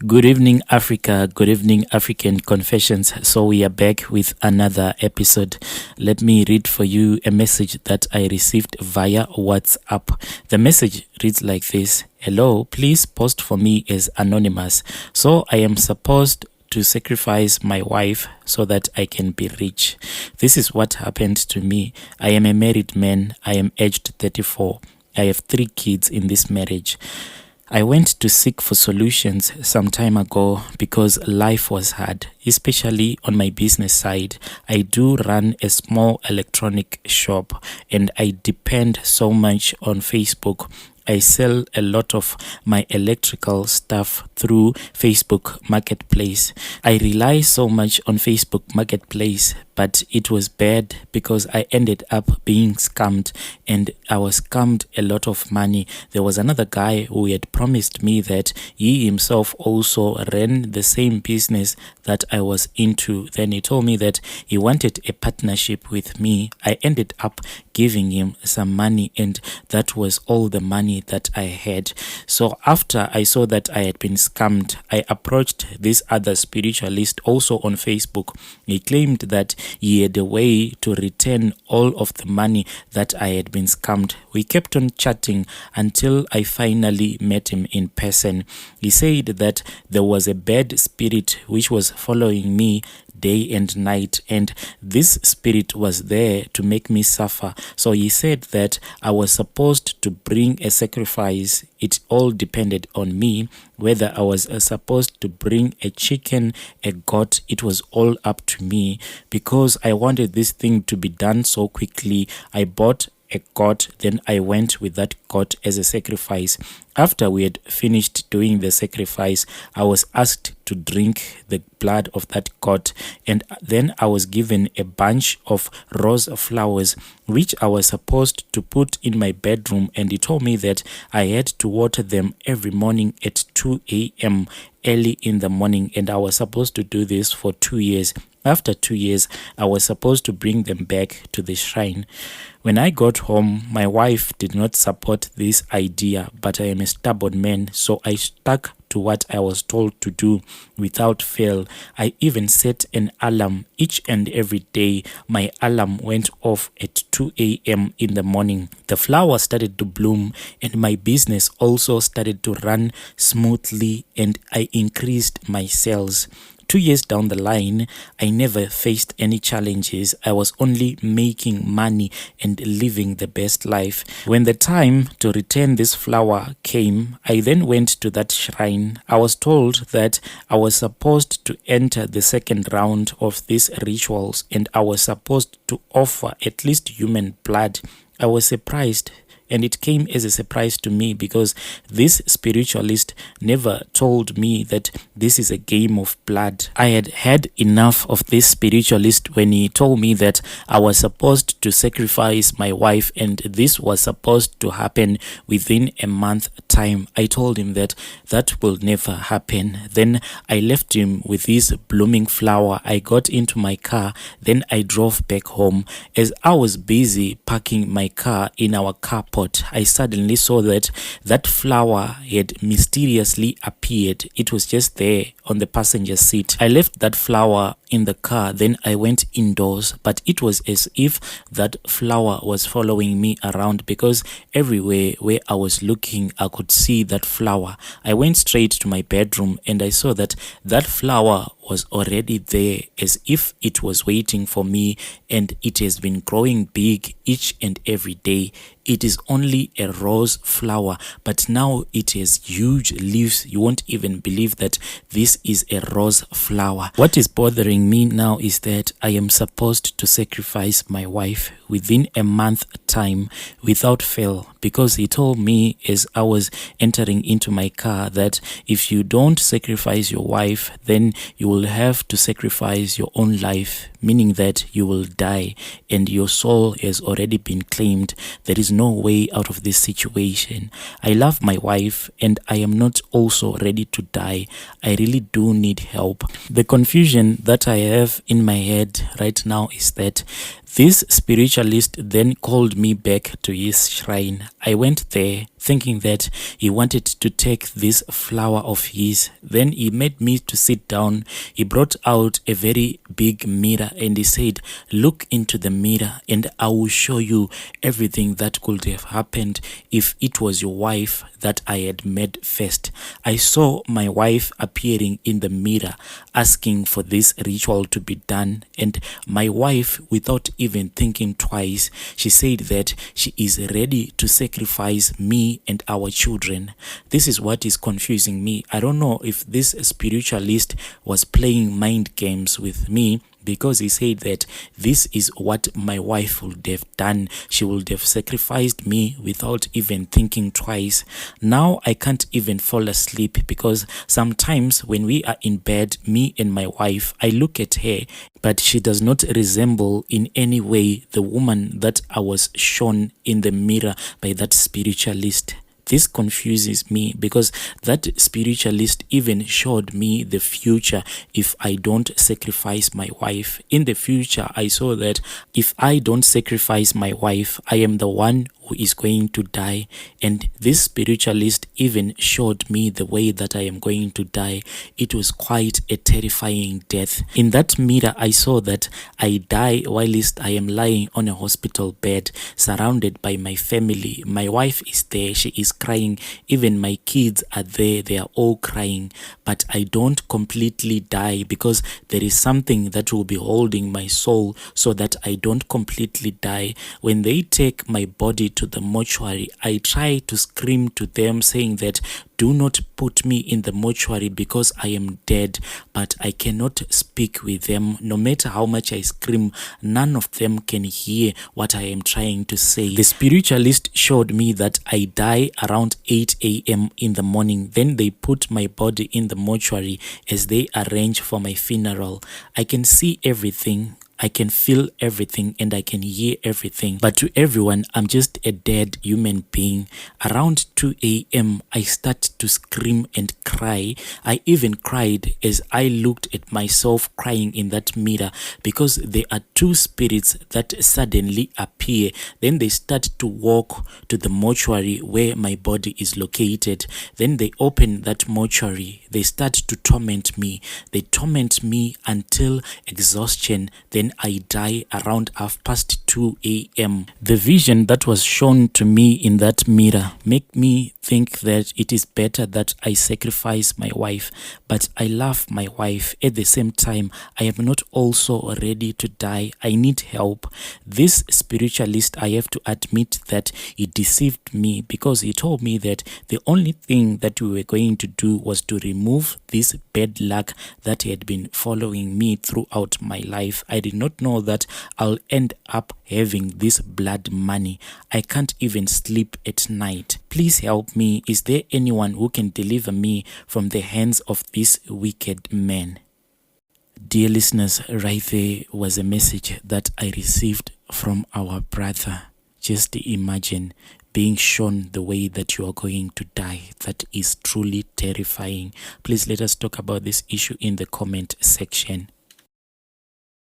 Good evening, Africa. Good evening, African Confessions. So, we are back with another episode. Let me read for you a message that I received via WhatsApp. The message reads like this: Hello, please post for me as anonymous. So, I am supposed to sacrifice my wife so that I can be rich. This is what happened to me. I am a married man. I am aged 34. I have 3 kids in this marriage. I went to seek for solutions some time ago because life was hard, especially on my business side. I do run a small electronic shop and I depend so much on Facebook. I sell a lot of my electrical stuff through Facebook Marketplace. I rely so much on Facebook Marketplace, but it was bad because I ended up being scammed, and I was scammed a lot of money. There was another guy who had promised me that he himself also ran the same business that I was into. Then he told me that he wanted a partnership with me. I ended up giving him some money, and that was all the money that I had. So after I saw that I had been scammed, I approached this other spiritualist also on Facebook. He claimed that he had a way to return all of the money that I had been scammed. We kept on chatting until I finally met him in person. He said that there was a bad spirit which was following me day and night, and this spirit was there to make me suffer. So he said that I was supposed to bring a sacrifice. It all depended on me, whether I was supposed to bring a chicken, a goat. It was all up to me because I wanted this thing to be done so quickly. I bought a goat, then I went with that goat as a sacrifice. After we had finished doing the sacrifice, I was asked to drink the blood of that goat, and then I was given a bunch of rose flowers which I was supposed to put in my bedroom, and he told me that I had to water them every morning at 2 a.m. early in the morning, and I was supposed to do this for 2 years. After 2 years, I was supposed to bring them back to the shrine. When I got home, my wife did not support this idea, but I am a stubborn man, so I stuck to what I was told to do without fail. I even set an alarm each and every day. My alarm went off at 2 a.m. in the morning. The flowers started to bloom, and my business also started to run smoothly, and I increased my sales. 2 years down the line, I never faced any challenges. I was only making money and living the best life. When the time to return this flower came, I then went to that shrine. I was told that I was supposed to enter the second round of these rituals, and I was supposed to offer at least human blood. I was surprised. And it came as a surprise to me because this spiritualist never told me that this is a game of blood. I had had enough of this spiritualist when he told me that I was supposed to sacrifice my wife, and this was supposed to happen within a month time. I told him that that will never happen. Then I left him with this blooming flower. I got into my car, then I drove back home. As I was busy parking my car in our carport, I suddenly saw that that flower had mysteriously appeared. It was just there on the passenger seat. I left that flower in the car, then I went indoors, but it was as if that flower was following me around because everywhere where I was looking, I could see that flower. I went straight to my bedroom and I saw that that flower was already there, as if it was waiting for me, and it has been growing big each and every day. It is only a rose flower, but now it has huge leaves. You won't even believe that this is a rose flower. What is bothering me now is that I am supposed to sacrifice my wife within a month time without fail, because he told me as I was entering into my car that if you don't sacrifice your wife, then you will have to sacrifice your own life, meaning that you will die and your soul has already been claimed. There is no way out of this situation. I love my wife and I am not also ready to die. I really do need help. The confusion that I have in my head right now is that this spiritualist then called me back to his shrine. I went there thinking that he wanted to take this flower of his. Then he made me to sit down. He brought out a very big mirror and he said, look into the mirror and I will show you everything that could have happened if it was your wife that I had met first. I saw my wife appearing in the mirror asking for this ritual to be done, and my wife, without even thinking twice, she said that she is ready to sacrifice me and our children. This is what is confusing me. I don't know if this spiritualist was playing mind games with me, because he said that this is what my wife would have done. She would have sacrificed me without even thinking twice. Now I can't even fall asleep, because sometimes when we are in bed, me and my wife, I look at her, but she does not resemble in any way the woman that I was shown in the mirror by that spiritualist. This confuses me, because that spiritualist even showed me the future if I don't sacrifice my wife. In the future, I saw that if I don't sacrifice my wife, I am the one who is going to die. And this spiritualist even showed me the way that I am going to die. It was quite a terrifying death. In that mirror, I saw that I die whilst I am lying on a hospital bed, surrounded by my family. My wife is there, she is crying. Even my kids are there, they are all crying. But I don't completely die, because there is something that will be holding my soul so that I don't completely die. When they take my body to the mortuary, I try to scream to them saying that do not put me in the mortuary because I am dead, but I cannot speak with them. No matter how much I scream, none of them can hear what I am trying to say. The spiritualist showed me that I die around 8 a.m. in the morning. Then they put my body in the mortuary as they arrange for my funeral. I can see everything, I can feel everything, and I can hear everything. But to everyone, I'm just a dead human being. Around 2 a.m., I start to scream and cry. I even cried as I looked at myself crying in that mirror, because there are two spirits that suddenly appear. Then they start to walk to the mortuary where my body is located. Then they open that mortuary. They start to torment me. They torment me until exhaustion. Then I die around 2:30 a.m. The vision that was shown to me in that mirror make me think that it is better that I sacrifice my wife. But I love my wife. At the same time, I am not also ready to die. I need help. This spiritualist, I have to admit that he deceived me, because he told me that the only thing that we were going to do was to remove this bad luck that had been following me throughout my life. I did not know that I'll end up having this blood money. I can't even sleep at night. Please help me. Is there anyone who can deliver me from the hands of this wicked man? Dear listeners, right there was a message that I received from our brother. Just imagine being shown the way that you are going to die. That is truly terrifying. Please let us talk about this issue in the comment section.